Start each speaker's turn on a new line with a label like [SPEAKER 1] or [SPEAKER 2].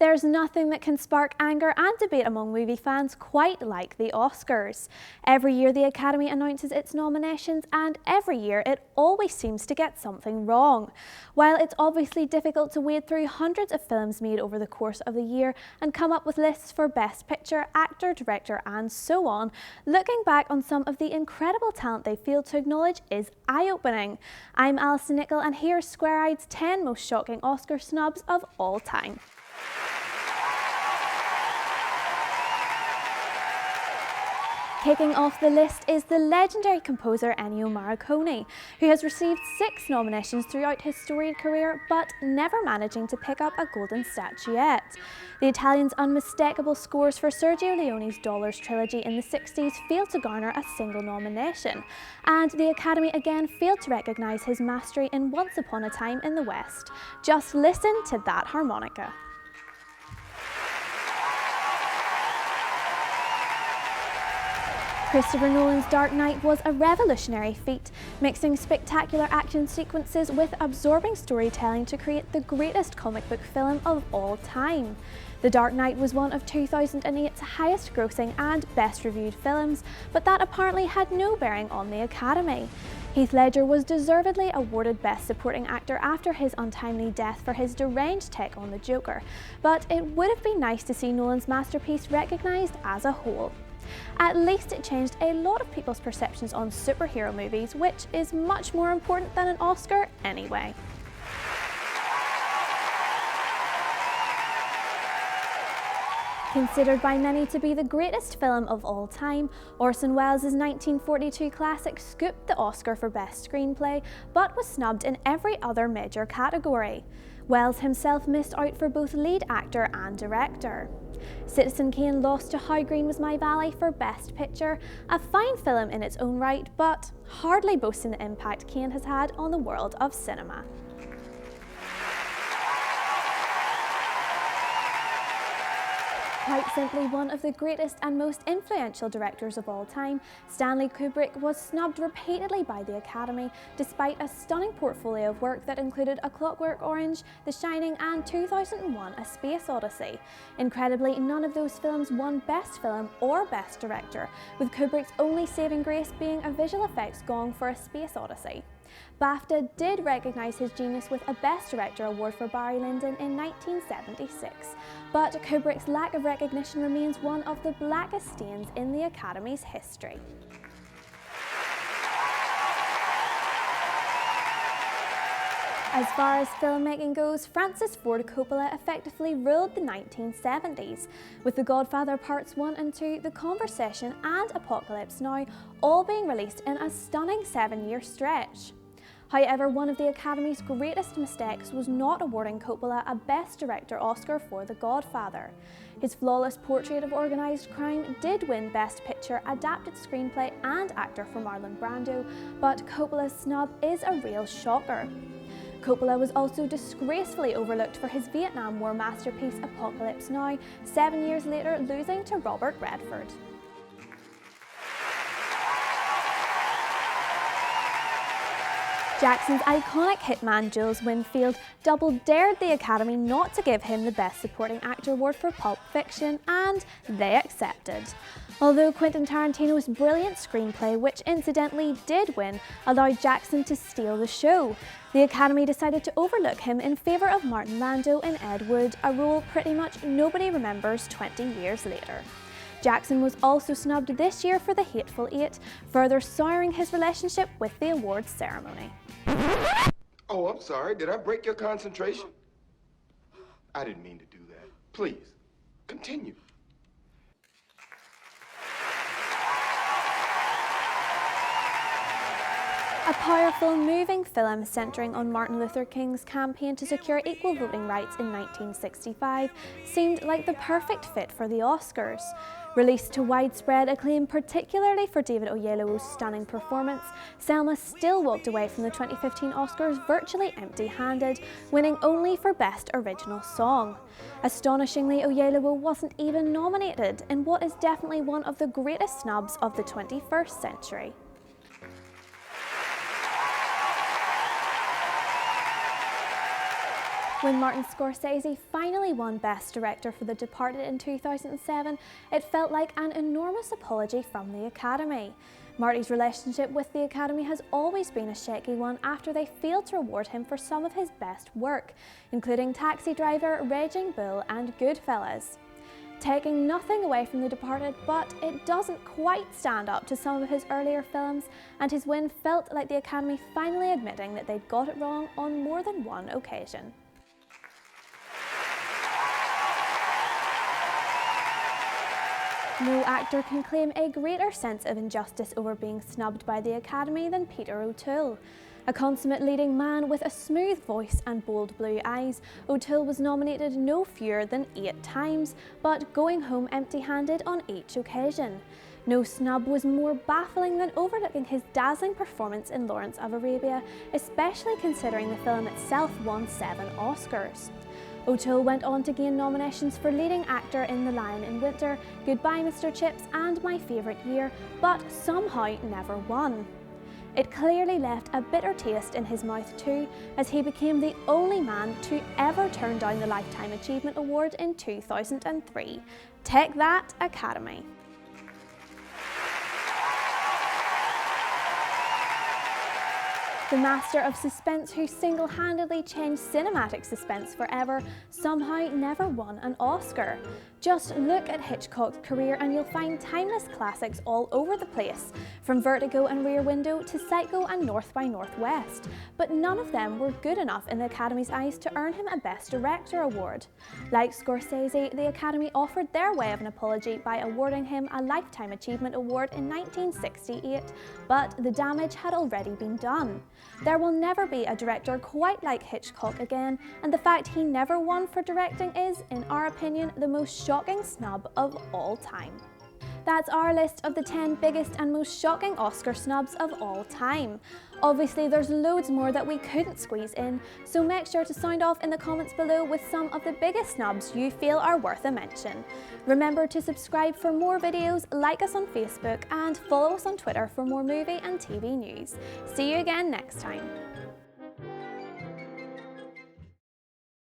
[SPEAKER 1] There's nothing that can spark anger and debate among movie fans quite like the Oscars. Every year the Academy announces its nominations, and every year it always seems to get something wrong. While it's obviously difficult to wade through hundreds of films made over the course of the year and come up with lists for Best Picture, Actor, Director and so on, looking back on some of the incredible talent they failed to acknowledge is eye-opening. I'm Alison Nichol, and here's SquareEyed's 10 most shocking Oscar snubs of all time. Kicking off the list is the legendary composer Ennio Morricone, who has received 6 nominations throughout his storied career, but never managing to pick up a golden statuette. The Italian's unmistakable scores for Sergio Leone's Dollars trilogy in the 60s failed to garner a single nomination, and the Academy again failed to recognise his mastery in Once Upon a Time in the West. Just listen to that harmonica. Christopher Nolan's Dark Knight was a revolutionary feat, mixing spectacular action sequences with absorbing storytelling to create the greatest comic book film of all time. The Dark Knight was one of 2008's highest grossing and best reviewed films, but that apparently had no bearing on the Academy. Heath Ledger was deservedly awarded Best Supporting Actor after his untimely death for his deranged take on the Joker, but it would have been nice to see Nolan's masterpiece recognised as a whole. At least it changed a lot of people's perceptions on superhero movies, which is much more important than an Oscar anyway. Considered by many to be the greatest film of all time, Orson Welles' 1942 classic scooped the Oscar for Best Screenplay, but was snubbed in every other major category. Welles himself missed out for both lead actor and director. Citizen Kane lost to How Green Was My Valley for Best Picture, a fine film in its own right, but hardly boasting the impact Kane has had on the world of cinema. Quite simply one of the greatest and most influential directors of all time, Stanley Kubrick was snubbed repeatedly by the Academy, despite a stunning portfolio of work that included A Clockwork Orange, The Shining and 2001: A Space Odyssey. Incredibly, none of those films won Best Film or Best Director, with Kubrick's only saving grace being a visual effects gong for A Space Odyssey. BAFTA did recognise his genius with a Best Director award for Barry Lyndon in 1976, but Kubrick's lack of recognition remains one of the blackest stains in the Academy's history. As far as filmmaking goes, Francis Ford Coppola effectively ruled the 1970s, with The Godfather Parts 1 and 2, The Conversation and Apocalypse Now all being released in a stunning 7-year stretch. However, one of the Academy's greatest mistakes was not awarding Coppola a Best Director Oscar for The Godfather. His flawless portrait of organised crime did win Best Picture, Adapted Screenplay and Actor for Marlon Brando, but Coppola's snub is a real shocker. Coppola was also disgracefully overlooked for his Vietnam War masterpiece Apocalypse Now, 7 years later losing to Robert Redford. Jackson's iconic hitman Jules Winfield double-dared the Academy not to give him the Best Supporting Actor award for Pulp Fiction, and they accepted. Although Quentin Tarantino's brilliant screenplay, which incidentally did win, allowed Jackson to steal the show, the Academy decided to overlook him in favour of Martin Landau in Ed Wood, a role pretty much nobody remembers 20 years later. Jackson was also snubbed this year for The Hateful Eight, further souring his relationship with the awards ceremony.
[SPEAKER 2] Oh, I'm sorry. Did I break your concentration? I didn't mean to do that. Please, continue.
[SPEAKER 1] A powerful, moving film centering on Martin Luther King's campaign to secure equal voting rights in 1965 seemed like the perfect fit for the Oscars. Released to widespread acclaim, particularly for David Oyelowo's stunning performance, SELMA still walked away from the 2015 Oscars virtually empty-handed, winning only for Best Original Song. Astonishingly, Oyelowo wasn't even nominated in what is definitely one of the greatest snubs of the 21st century. When Martin Scorsese finally won Best Director for The Departed in 2007, it felt like an enormous apology from the Academy. Marty's relationship with the Academy has always been a shaky one after they failed to reward him for some of his best work, including Taxi Driver, Raging Bull and Goodfellas. Taking nothing away from The Departed, but it doesn't quite stand up to some of his earlier films, and his win felt like the Academy finally admitting that they'd got it wrong on more than one occasion. No actor can claim a greater sense of injustice over being snubbed by the Academy than Peter O'Toole. A consummate leading man with a smooth voice and bold blue eyes, O'Toole was nominated no fewer than 8 times, but going home empty-handed on each occasion. No snub was more baffling than overlooking his dazzling performance in Lawrence of Arabia, especially considering the film itself won 7 Oscars. O'Toole went on to gain nominations for leading actor in The Lion in Winter, Goodbye Mr. Chips and My Favourite Year, but somehow never won. It clearly left a bitter taste in his mouth too, as he became the only man to ever turn down the Lifetime Achievement Award in 2003. Take that, Academy! The master of suspense who single-handedly changed cinematic suspense forever somehow never won an Oscar. Just look at Hitchcock's career and you'll find timeless classics all over the place, from Vertigo and Rear Window to Psycho and North by Northwest, but none of them were good enough in the Academy's eyes to earn him a Best Director award. Like Scorsese, the Academy offered their way of an apology by awarding him a Lifetime Achievement Award in 1968, but the damage had already been done. There will never be a director quite like Hitchcock again, and the fact he never won for directing is, in our opinion, the most shocking snub of all time. That's our list of the 10 biggest and most shocking Oscar snubs of all time. Obviously there's loads more that we couldn't squeeze in, so make sure to sound off in the comments below with some of the biggest snubs you feel are worth a mention. Remember to subscribe for more videos, like us on Facebook and follow us on Twitter for more movie and TV news. See you again next time.